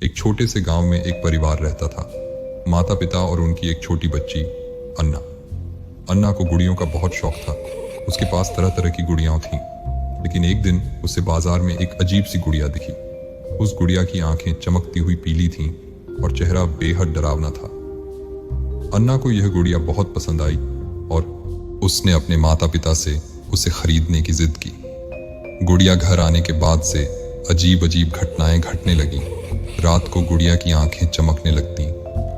एक छोटे से गांव में एक परिवार रहता था। माता पिता और उनकी एक छोटी बच्ची अन्ना। अन्ना को गुड़ियों का बहुत शौक था। उसके पास तरह तरह की गुड़ियां थीं, लेकिन एक दिन उसे बाजार में एक अजीब सी गुड़िया दिखी। उस गुड़िया की आंखें चमकती हुई पीली थीं और चेहरा बेहद डरावना था। अन्ना को यह गुड़िया बहुत पसंद आई और उसने अपने माता पिता से उसे खरीदने की जिद की। गुड़िया घर आने के बाद से अजीब अजीब घटनाएं घटने लगीं। रात को गुड़िया की आंखें चमकने लगती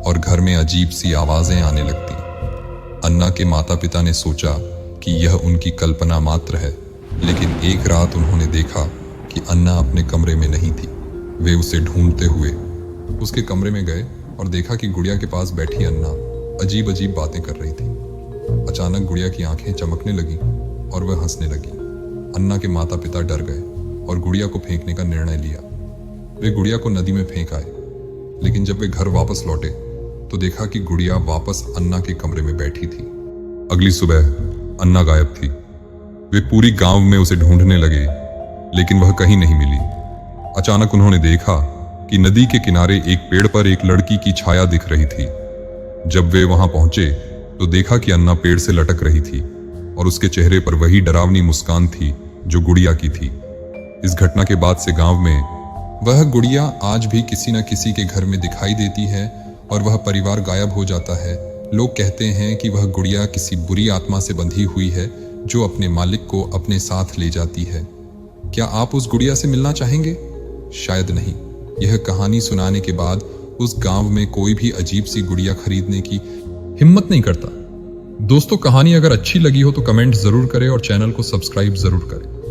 और घर में अजीब सी आवाजें आने लगती। अन्ना के माता पिता ने सोचा कि यह उनकी कल्पना मात्र है, लेकिन एक रात उन्होंने देखा कि अन्ना अपने कमरे में नहीं थी। वे उसे ढूंढते हुए उसके कमरे में गए और देखा कि गुड़िया के पास बैठी अन्ना अजीब अजीब बातें कर रही थी। अचानक गुड़िया की आंखें चमकने लगी और वह हंसने लगी। अन्ना के माता पिता डर गए और गुड़िया को फेंकने का निर्णय लिया। वे गुड़िया को नदी में फेंक आए, लेकिन जब वे घर वापस लौटे तो देखा कि गुड़िया वापस अन्ना के कमरे में बैठी थी। अगली सुबह अन्ना गायब थी। वे पूरी गांव में उसे ढूंढने लगे, लेकिन वह कहीं नहीं मिली। अचानक उन्होंने देखा कि नदी के किनारे एक पेड़ पर एक लड़की की छाया दिख रही थी। जब वे वहां पहुंचे तो देखा कि अन्ना पेड़ से लटक रही थी और उसके चेहरे पर वही डरावनी मुस्कान थी जो गुड़िया की थी। इस घटना के बाद से गांव में वह गुड़िया आज भी किसी न किसी के घर में दिखाई देती है और वह परिवार गायब हो जाता है। लोग कहते हैं कि वह गुड़िया किसी बुरी आत्मा से बंधी हुई है जो अपने मालिक को अपने साथ ले जाती है। क्या आप उस गुड़िया से मिलना चाहेंगे? शायद नहीं। यह कहानी सुनाने के बाद उस गांव में कोई भी अजीब सी गुड़िया खरीदने की हिम्मत नहीं करता। दोस्तों, कहानी अगर अच्छी लगी हो तो कमेंट जरूर करें और चैनल को सब्सक्राइब जरूर करें।